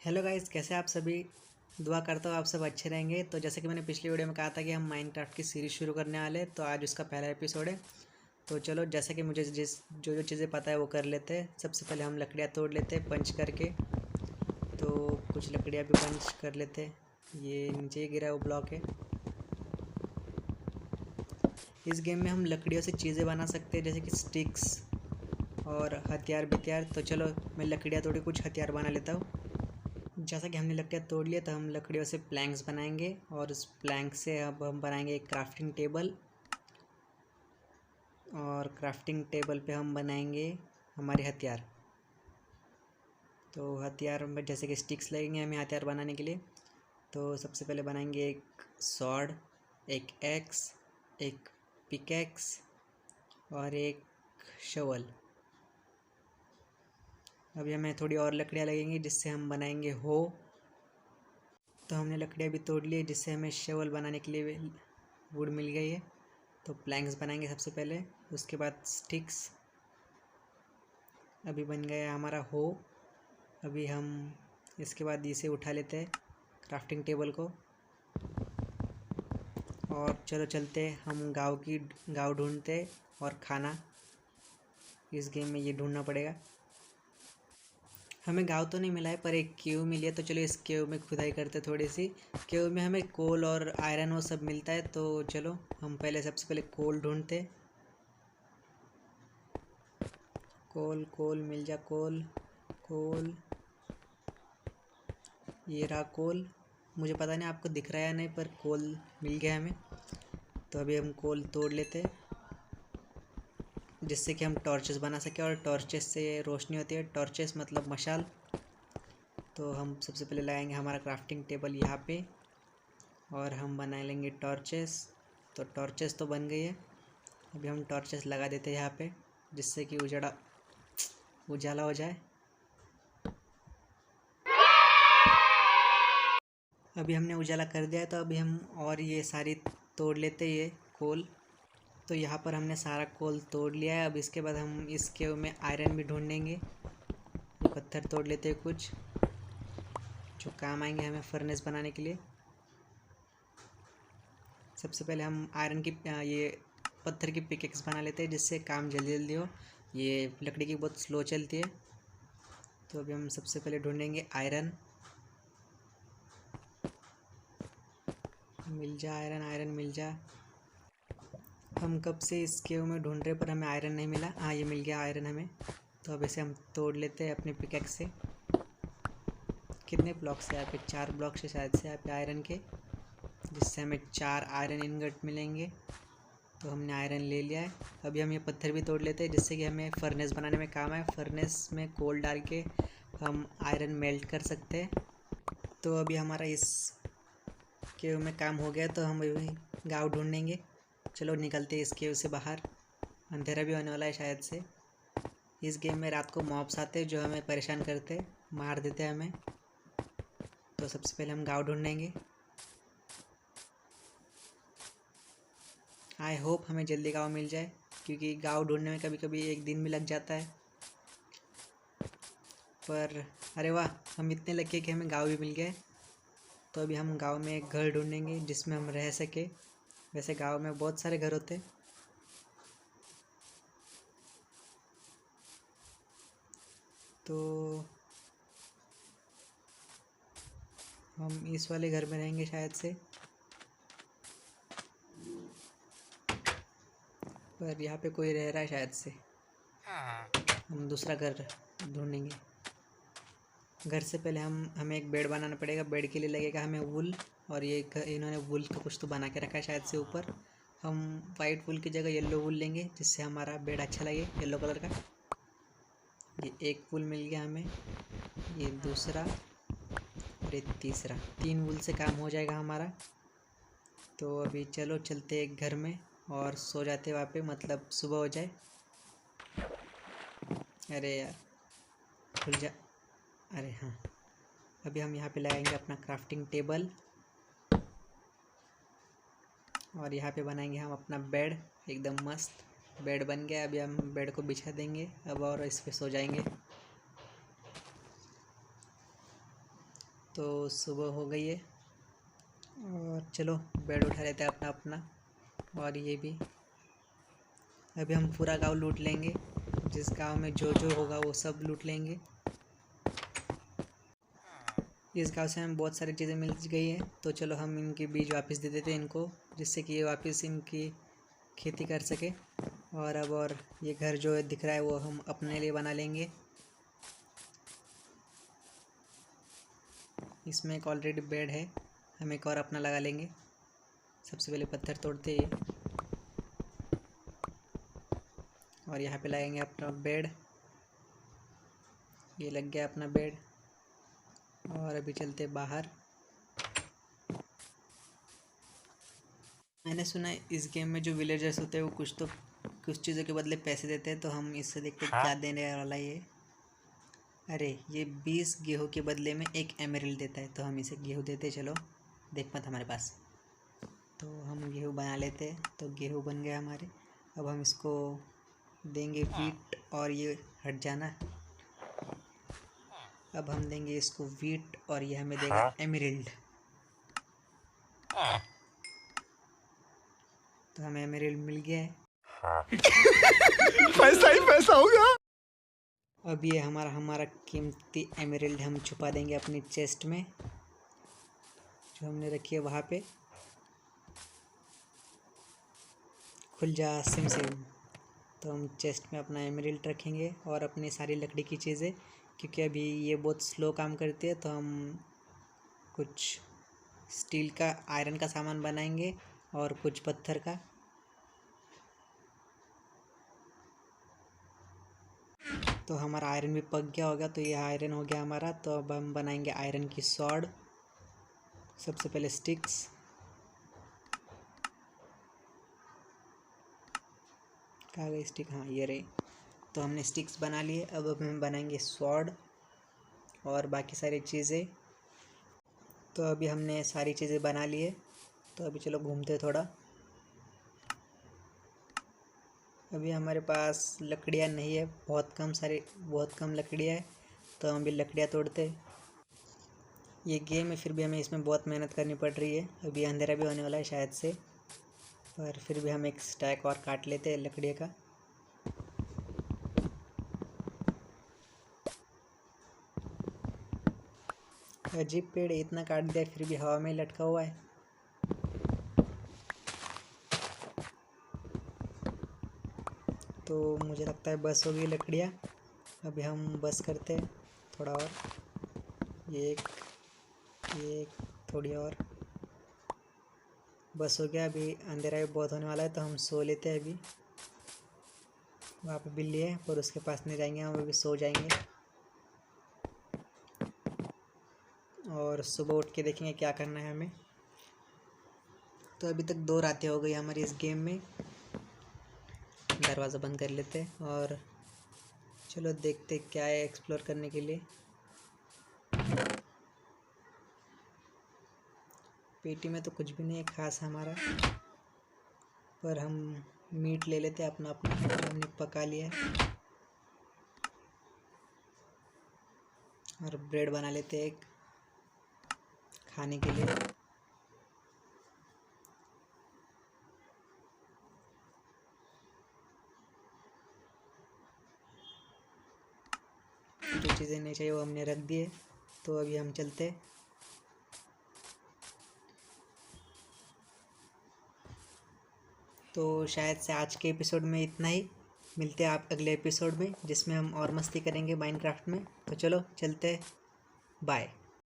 Hello guys, कैसे आप सभी। दुआ करता हूँ आप सब अच्छे रहेंगे। तो जैसे कि मैंने पिछली वीडियो में कहा था कि हम माइनक्राफ्ट की सीरीज़ शुरू करने वाले हैं, तो आज उसका पहला एपिसोड है। तो चलो, जैसे कि मुझे जो जो चीज़ें पता है वो कर लेते हैं। सबसे पहले हम लकड़ियाँ तोड़ लेते हैं पंच करके। तो कुछ लकड़ियाँ भी पंच कर लेते हैं। ये नीचे ही गिरा वो ब्लॉक है। इस गेम में हम लकड़ियों से चीज़ें बना सकते हैं, जैसे कि स्टिक्स और हथियार बिथियार। तो चलो, मैं लकड़ियाँ तोड़ के कुछ हथियार बना लेता हूँ। जैसा कि हमने लकड़ियाँ तोड़ लिया, तो हम लकड़ियों से प्लैंक्स बनाएंगे और उस प्लैंक से अब हम बनाएंगे एक क्राफ्टिंग टेबल। और क्राफ्टिंग टेबल पे हम बनाएंगे हमारे हथियार। तो हथियार में जैसे कि स्टिक्स लगेंगे हमें हथियार बनाने के लिए। तो सबसे पहले बनाएंगे एक सॉर्ड, एक एक्स, एक पिकैक्स और एक शवल। अभी हमें थोड़ी और लकड़ियाँ लगेंगी जिससे हम बनाएंगे हो। तो हमने लकड़ियाँ भी तोड़ ली जिससे हमें शवल बनाने के लिए वुड मिल गई है। तो प्लैंक्स बनाएंगे सबसे पहले, उसके बाद स्टिक्स। अभी बन गया हमारा हो। अभी हम इसके बाद इसे उठा लेते हैं क्राफ्टिंग टेबल को। और चलो चलते हम गाँव ढूंढते और खाना। इस गेम में ये ढूंढना पड़ेगा। हमें गाँव तो नहीं मिला है, पर एक केव मिली है। तो चलो इस केव में खुदाई करते थोड़ी सी। केव में हमें कोल और आयरन वो सब मिलता है। तो चलो हम सबसे पहले कोल ढूंढते। कोल कोल मिल जा, कोल कोल। ये रहा कोल। मुझे पता नहीं आपको दिख रहा है या नहीं, पर कोल मिल गया हमें। तो अभी हम कोल तोड़ लेते हैं जिससे कि हम टॉर्चेस बना सकें, और टॉर्चेस से रोशनी होती है। टॉर्चेस मतलब मशाल। तो हम सबसे पहले लगाएंगे हमारा क्राफ्टिंग टेबल यहाँ पे और हम बना लेंगे टॉर्चेस। तो टॉर्चेस तो बन गई है। अभी हम टॉर्चेस लगा देते हैं यहाँ पे जिससे कि उजाला हो जाए। अभी हमने उजाला कर दिया है। तो अभी हम और ये सारी तोड़ लेते हैं ये कोल। तो यहाँ पर हमने सारा कोल तोड़ लिया है। अब इसके बाद हम इस केव में आयरन भी ढूंढेंगे। पत्थर तोड़ लेते हैं कुछ जो काम आएंगे हमें फर्नेस बनाने के लिए। सबसे पहले हम आयरन की ये पत्थर की पिकेक्स बना लेते हैं जिससे काम जल्दी जल्दी हो। ये लकड़ी की बहुत स्लो चलती है। तो अभी हम सबसे पहले ढूंढेंगे आयरन। मिल जा आयरन, आयरन मिल जा। हम कब से इस केव में ढूंढ रहे पर हमें आयरन नहीं मिला। हाँ, ये मिल गया आयरन हमें। तो अब इसे हम तोड़ लेते हैं अपने पिकेक्स से। कितने ब्लॉक से यहाँ पे? 4 ब्लॉक से शायद से यहाँ पे आयरन के, जिससे हमें 4 आयरन इनगट मिलेंगे। तो हमने आयरन ले लिया है। अभी हम ये पत्थर भी तोड़ लेते हैं जिससे कि हमें फर्नेस बनाने में काम आए। फर्नेस में कोल डाल के हम आयरन मेल्ट कर सकते हैं। तो अभी हमारा इस केव में काम हो गया। तो हम अभी गाँव ढूंढेंगे। चलो निकलते हैं इस केव से बाहर। अंधेरा भी होने वाला है शायद से। इस गेम में रात को मॉब्स आते हैं जो हमें परेशान करते, मार देते हैं हमें। तो सबसे पहले हम गाँव ढूंढेंगे। आई होप हमें जल्दी गाँव मिल जाए, क्योंकि गाँव ढूंढने में कभी कभी एक दिन भी लग जाता है। पर अरे वाह, हम इतने लगे कि हमें गाँव भी मिल गए। तो अभी हम गाँव में एक घर ढूंढेंगे जिसमें हम रह सके। वैसे गाँव में बहुत सारे घर होते हैं। तो हम इस वाले घर में रहेंगे शायद से, पर यहाँ पे कोई रह रहा है शायद से। हम दूसरा घर ढूंढेंगे। घर से पहले हमें एक बेड बनाना पड़ेगा। बेड के लिए लगेगा हमें वुल। और ये इन्होंने वुल का कुछ तो बना के रखा है शायद से ऊपर। हम वाइट वुल की जगह येलो वुल लेंगे जिससे हमारा बेड अच्छा लगे, येलो कलर का। ये एक वुल मिल गया हमें, ये दूसरा और ये तीसरा। 3 वुल से काम हो जाएगा हमारा। तो अभी चलो चलते एक घर में और सो जाते वहाँ पे, मतलब सुबह हो जाए। अरे यार, खुल जा। अरे हाँ, अभी हम यहाँ पे लगाएंगे अपना क्राफ्टिंग टेबल और यहाँ पे बनाएंगे हम अपना बेड। एकदम मस्त बेड बन गया। अभी हम बेड को बिछा देंगे अब और इस पे सो जाएंगे। तो सुबह हो गई है और चलो बेड उठा लेते हैं अपना अपना। और ये भी अभी हम पूरा गांव लूट लेंगे, जिस गांव में जो जो होगा वो सब लूट लेंगे। इस गांव से हमें बहुत सारी चीज़ें मिल गई हैं, तो चलो हम इनके बीज वापस दे देते हैं इनको, जिससे कि ये वापस इनकी खेती कर सके। और ये घर जो दिख रहा है वो हम अपने लिए बना लेंगे। इसमें एक ऑलरेडी बेड है, हम एक और अपना लगा लेंगे। सबसे पहले पत्थर तोड़ते हैं और यहाँ पे लगाएंगे अपना बेड। ये लग गया अपना बेड। और अभी चलते बाहर। मैंने सुना है इस गेम में जो विलेजर्स होते हैं वो कुछ चीज़ों के बदले पैसे देते हैं, तो हम इससे देखते हैं क्या देने वाला ये। अरे ये 20 गेहूँ के बदले में एक एमरल्ड देता है, तो हम इसे गेहूँ देते। चलो देख मत हमारे पास, तो हम गेहूँ बना लेते हैं। तो गेहूँ बन गया हमारे। अब हम इसको देंगे वीट और ये हट जाना। अब हम देंगे इसको वीट और ये हमें देगा एमरल्ड। तो हमें एमरल्ड मिल गया है। पैसा ही पैसा होगा। अब ये हमारा कीमती एमरल्ड हम छुपा देंगे अपनी चेस्ट में, जो हमने रखी है वहाँ पे। खुल जा सिम सिम। तो हम चेस्ट में अपना एमरल्ड रखेंगे और अपनी सारी लकड़ी की चीज़ें, क्योंकि अभी ये बहुत स्लो काम करती है। तो हम कुछ स्टील का आयरन का सामान बनाएंगे और कुछ पत्थर का। तो हमारा आयरन भी पक गया होगा, तो ये आयरन हो गया हमारा। तो अब हम बनाएंगे आयरन की सॉर्ड। सबसे पहले स्टिक्स, कहाँ गई स्टिक? हाँ ये रही। तो हमने स्टिक्स बना लिए। अब हम बनाएंगे सॉर्ड और बाकी सारी चीज़ें। तो अभी हमने सारी चीज़ें बना लिए। तो अभी चलो घूमते थोड़ा। अभी हमारे पास लकड़ियाँ नहीं है, बहुत कम लकड़ियाँ है। तो हम भी लकड़ियाँ तोड़ते। ये गेम है, फिर भी हमें इसमें बहुत मेहनत करनी पड़ रही है। अभी अंधेरा भी होने वाला है शायद से, पर फिर भी हम एक स्टैक और काट लेते हैं लकड़ियों का। अजीब पेड़ इतना काट दिया फिर भी हवा में लटका हुआ है। तो मुझे लगता है बस हो गई लकड़ियाँ। अभी हम बस करते हैं थोड़ा और। ये थोड़ी और बस हो गया। अभी अंधेरा भी बहुत होने वाला है, तो हम सो लेते हैं। अभी वहाँ पे बिल्ली है, पर उसके पास नहीं जाएंगे, हम अभी सो जाएंगे। और सुबह उठ के देखेंगे क्या करना है हमें। तो अभी तक 2 रातें हो गई हमारी इस गेम में। दरवाज़ा बंद कर लेते हैं और चलो देखते क्या है एक्सप्लोर करने के लिए। पेटी में तो कुछ भी नहीं है खास हमारा, पर हम मीट ले लेते हैं अपना अपना, जो हमने पका लिया है। और ब्रेड बना लेते हैं एक खाने के लिए। जो चीज़ें नहीं चाहिए वो हमने रख दिए। तो अभी हम चलते। तो शायद से आज के एपिसोड में इतना ही। मिलते हैं आप अगले एपिसोड में, जिसमें हम और मस्ती करेंगे माइनक्राफ्ट में। तो चलो चलते, बाय।